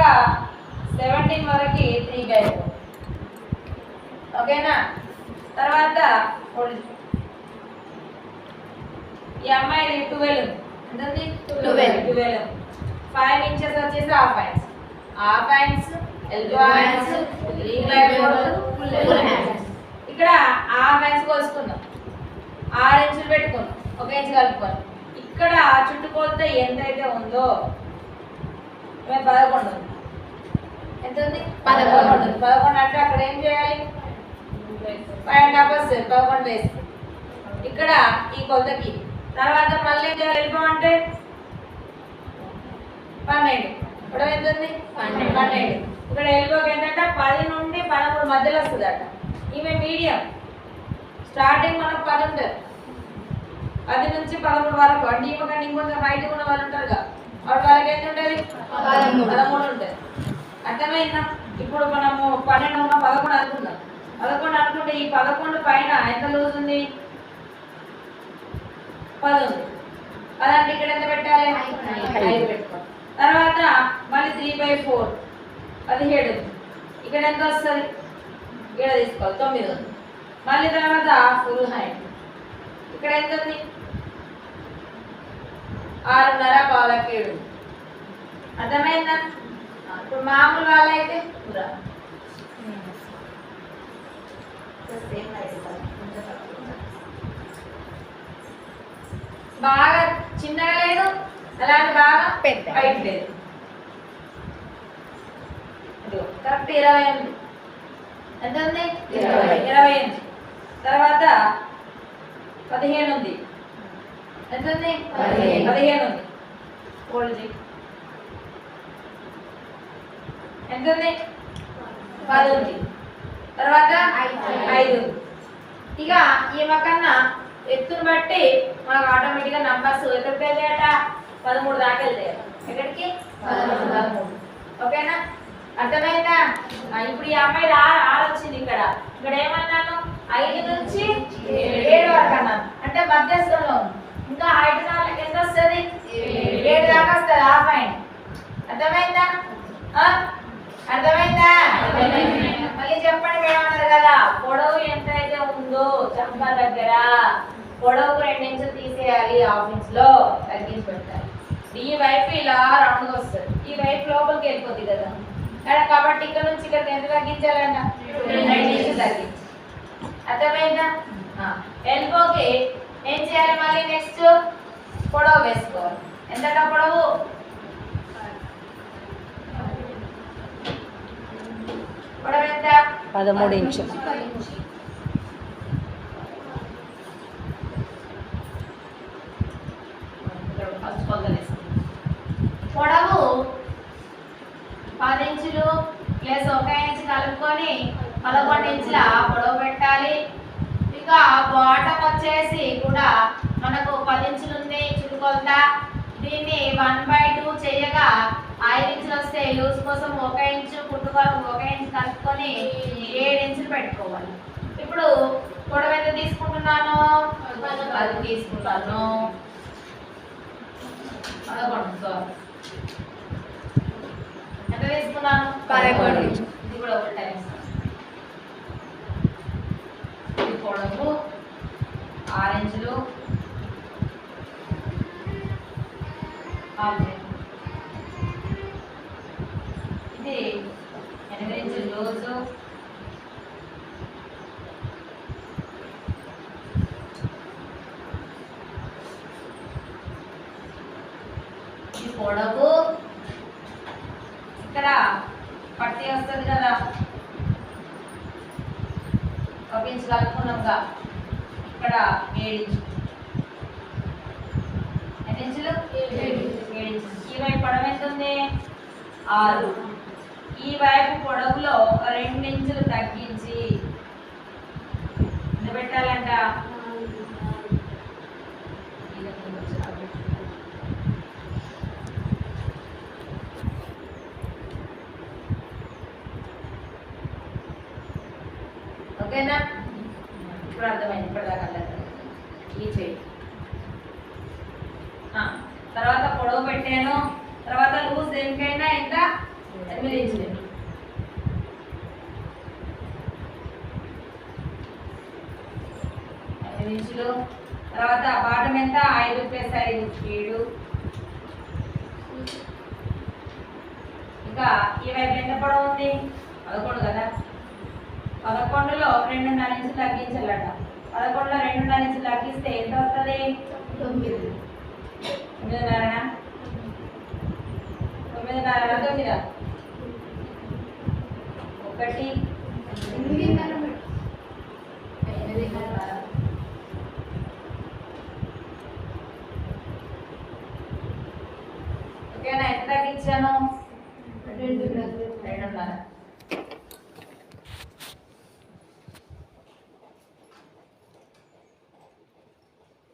ఇంకా 17 వరకు 3/4. ఓకేనా? తర్వాత ఈ అమ్మాయి 12 ఎంతండి? 12. 5 ఇంచెస్ వచ్చేసి half hands, elbow hands, 3/4 full hands. ఇక్కడ హాఫ్ హ్యాండ్స్ కోసుకుందాం. 6 ఇంచులు పెట్టుకున్నాం, 1 ఇంచు కలుపుకొని. ఇక్కడ చుట్టుకొలత ఎంతైతే ఉందో 11 ఎంత ఉంది? 11 అంటే అక్కడ ఏం చేయాలి? 5.5 వస్తుంది, 11 వేసి ఇక్కడ ఈ కొలతకి. తర్వాత మళ్ళీ ఏం చేయాలి? ఎల్బో అంటే 12. ఇప్పుడు ఎంత ఉంది? 12. ఇక్కడ ఎల్బోకి ఏంటంటే 10 నుండి 13 మధ్యలో వస్తుంది అట. ఈమె మీడియం, స్టార్టింగ్ మనకు 10 ఉంటుంది, 10 నుంచి 13 వరకు. అంటే ఈమె కానీ ఇంకొంచెం హైట్ ఉన్న వాళ్ళు ఉంటారు కదా, వాళ్ళకి ఎంత ఉంటుంది? 13 ఉంటుంది. అర్థమైందా? ఇప్పుడు మనము 12 ఉన్న 11 అనుకుందాం. 11 అనుకుంటే ఈ 11 పైన ఎంత లూజ్ ఉంది? 10 ఉంది. అదంటే ఇక్కడ ఎంత పెట్టాలి? 5 పెట్టుకోవాలి. తర్వాత మళ్ళీ 3/4 17 ఉంది. ఇక్కడ ఎంత వస్తుంది? ఇక్కడ తీసుకోవాలి, 9 ఉంది. మళ్ళీ తర్వాత ఫుల్ హైట్ ఇక్కడ ఎంత ఉంది? 6.5 పావులకి 7. అర్థమైందా? ఇప్పుడు మామూలు వాళ్ళైతే పూరా బాగా చిన్నగా లేదు, అలాగే బాగా పెద్ద హైట్ లేదు. కరెక్ట్ 28. ఎంత ఉంది? 28. తర్వాత 15 ఉంది. ఎంత ఉంది? 15 ఉంది. ఎంత ఉంది? 10 ఉంది. తర్వాత 5. ఇక ఈమె కన్నా ఎత్తును బట్టి మనకు ఆటోమేటిక్గా నంబర్స్ ఎక్కడికి వెళ్ళాయట? 13 దాకా వెళ్తాయి. ఎక్కడికి? 13. ఓకేనా? అర్థమైందా? ఇప్పుడు ఈ అమ్మాయి 6 వచ్చింది. ఇక్కడ ఏమన్నాను? 5 నుంచి 7 వరకు అన్నాను, అంటే మధ్యస్థంలో ఉంది. ఇంకా హైట్ వాళ్ళకి ఎంత వస్తుంది? 7 దాకా వస్తుంది హాఫ్ హ్యాండ్. అర్థమైందా? అర్థమైందా? మళ్ళీ చెప్పండి. ఏమన్నారు కదా, పొడవు ఎంతైతే ఉందో చంప దగ్గర పొడవుకు 2 ఇంచులు తీసేయాలి, హాఫ్ ఇంచులో తగ్గించి పెట్టాలి. ఈ వైపు ఇలా రౌండ్గా వస్తుంది, ఈ వైపు లోపలికి వెళ్ళిపోతుంది కదా. కాబట్టి ఇక్కడ నుంచి ఇక్కడికి ఎంత తగ్గించాలంట? 2 ఇంచులు తగ్గించి. అర్థమైందా? ఎల్బోకి ఏం చేయాలి? మళ్ళీ నెక్స్ట్ పొడవు వేసుకోవాలి. ఎంతట పొడవు? 13 ఇంచులు. పొడవు 10 ఇంచులు ప్లస్ 1 ఇంచు కలుపుకొని 11 ఇంచుల పొడవు పెట్టాలి. ఇక బాటమ్ వచ్చేసి కూడా మనకు 10 ఇంచులు ఉంది చుట్టుకొలత. దీన్ని 1/2 చేయగా 5 ఇంచులు వస్తే లూజ్ కోసం 1 ఇంచు కుట్టుకొని 1 ఇంచు కలుపుకొని 7 ఇంచులు పెట్టుకోవాలి. ఇప్పుడు పొడవు ఎంత తీసుకుంటున్నాను? 10 తీసుకుంటాను. 11 ఎంత తీసుకున్నాను? 11. ఇది కూడా ఒక టైం. ఇది పొడవు 6 ఇంచులు, ఇది 8 ఇంచులు లూజు, ఇది పొడవు. ఇక్కడ పట్టి వస్తుంది కదా, 1 ఇంచు కలుపుకున్నాంగా. ఇక్కడ 7 ఇంచులు. ఎన్ని ఇంచులు? 7 ఇంచులు. ఈ వైపు పొడవు ఎంత ఉంది? 6. ఈ వైపు పొడవులో 2 ఇంచులు తగ్గించి ఎంత పెట్టాలంట? ఓకేనా? ఇప్పుడు అర్థమైంది. ఇప్పటిదాకా ఈ చేయి. తర్వాత పొడవు పెట్టాను. తర్వాత లూజ్ దేనికైనా ఎంత 8 ఇంచులు. ఇంచులు. తర్వాత బాటం ఎంత 5 + 5 7. ఇంకా ఈ వైపు ఎంత పొడవు ఉంది 11 కదా. 11లో 2.5 ఇంచులు తగ్గించాలట. 11లో 2.5 ఇంచులు తగ్గిస్తే ఎంత వస్తుంది 9. 9.5 9.5 1 ఓకేనా. ఎంత తగ్గించాను 2.5.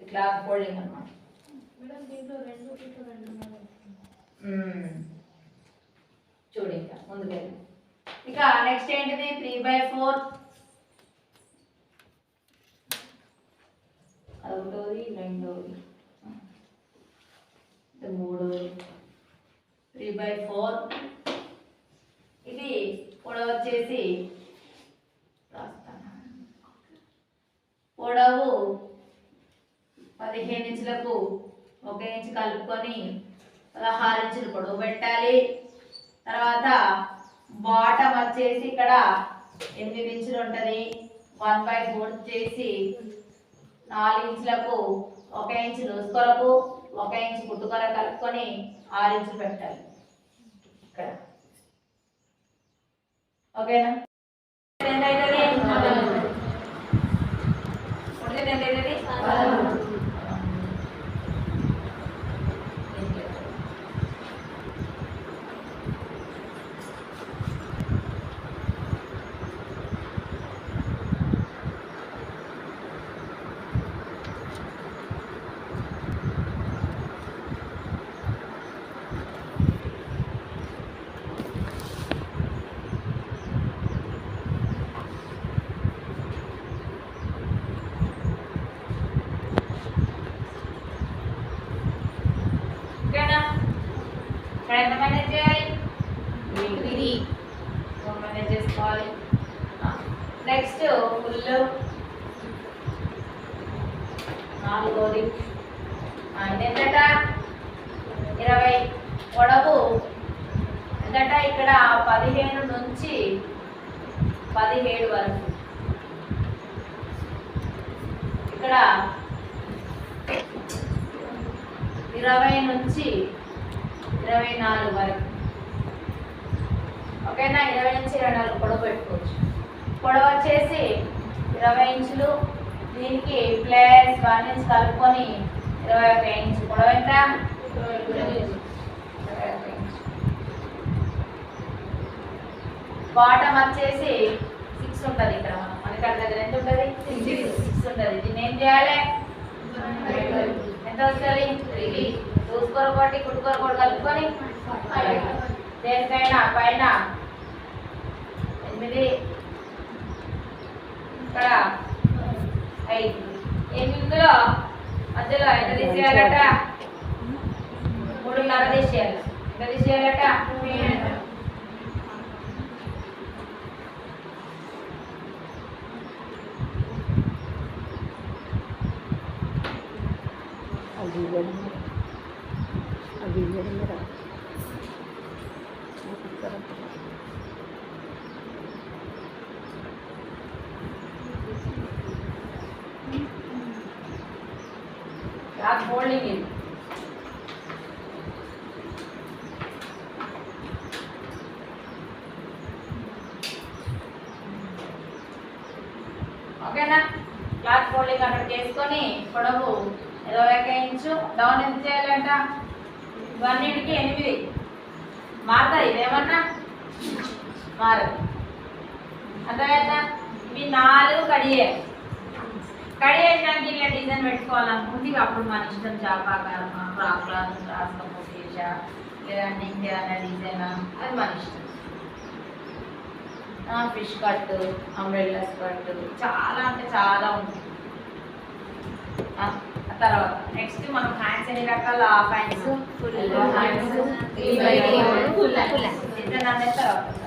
ఇట్లా ఫోల్డింగ్ అన్నమాట. చూడు ఇంకా ముందుకెళ్ళి. ఇక నెక్స్ట్ ఏంటిది 3/4. అదొకటోది, రెండోది, మూడోది. 3/4. ఇది పొడవు వచ్చేసి పొడవు 15 ఇంచులకు 1 ఇంచు కలుపుకొని 16 ఇంచులు పొడవు పెట్టాలి. తర్వాత బాటం వచ్చేసి ఇక్కడ 8 ఇంచులు ఉంటుంది. 1/4 చేసి 4 ఇంచులకు 1 ఇంచు లూజ్ కొరకు 1 ఇంచు కుట్టు కొరకు కలుపుకొని 6 ఇంచులు పెట్టాలి ఇక్కడ. ఓకేనా. ఎంత అవుతుంది ఎంత అవుతుంది ఎంత మేనేజ్ చేయాలి 3 మేనేజ్ చేసుకోవాలి. నెక్స్ట్ ఫుల్ 4ది ఎంతట 20. పొడవు ఎంతట ఇక్కడ 15 నుంచి 17 వరకు. ఇక్కడ 20 నుంచి 24 వరకు. ఓకేనా. 20 నుంచి 24 పొడవు పెట్టుకోవచ్చు. పొడవు వచ్చేసి 20 ఇంచులు. దీనికి ప్లస్ 1 ఇంచ్ కలుపుకొని 21 ఇంచు. పొడవు ఎంత 21 ఇంచు. బాటం వచ్చేసి 6 ఉంటుంది. ఇక్కడ మనకి అక్కడ దగ్గర ఎంత ఉంటుంది 6 ఉంటుంది. దీన్ని ఏం చేయాలి ఎంత వస్తుంది 3. చూసుకోరు ఒకటి కుట్టుకోరు ఒకటి కలుపుకొని దేనికైనా పైన 8 ఇక్కడ 5. ఇందులో మధ్యలో ఎంత తీసేయాలట 3.5 తీసేయాలి. ఎంత తీసేయాలట 8 folding in. ఓకేనా. క్లాత్ ఫోల్డింగ్ అక్కడ చేసుకొని పొడవు 21 ఇంచు. డౌన్ ఎంత చేయాలంట 1కి 8. మారుతుంది ఇదేమన్నా మారదు. అర్థమైందా. ఇవి 4 కడియే. కడియేసానికి ఇలా డిజైన్ పెట్టుకోవాలనుకుంటే అప్పుడు మన ఇష్టం. చాపాకారమా ఫ్రాక్ క్లాత్ రాసుకోపోతేసా లేదంటే ఇంకేదన్నా డిజైన్ అది మన ఇష్టం. ఫిష్ కట్ అంబ్రెల్లా స్కర్ట్ చాలా అంటే చాలా ఉంటుంది. తర్వాత నెక్స్ట్ మనం హ్యాండ్స్ ఎన్ని రకాల హాఫ్ హ్యాండ్స్ ఫుల్ హ్యాండ్స్ ఇట్లా నన్ను ఎత్తారు